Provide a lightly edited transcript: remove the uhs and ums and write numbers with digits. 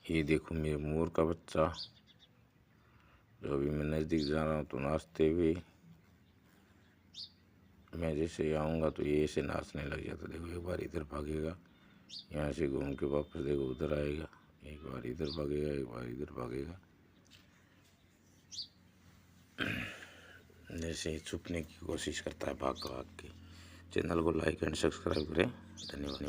ये देखो मेरे मोर का बच्चा, जो अभी मैं नज़दीक जा रहा हूँ तो नाचते हुए, मैं जैसे ही आऊँगा तो ये ऐसे नाचने लग जाता। देखो एक बार इधर भागेगा, यहाँ से घूम के वापस देखो उधर आएगा, एक बार इधर भागेगा, एक बार इधर भागेगा। जैसे ही छुपने की कोशिश करता है भाग भाग के। चैनल को लाइक एंड सब्सक्राइब करें। धन्यवाद।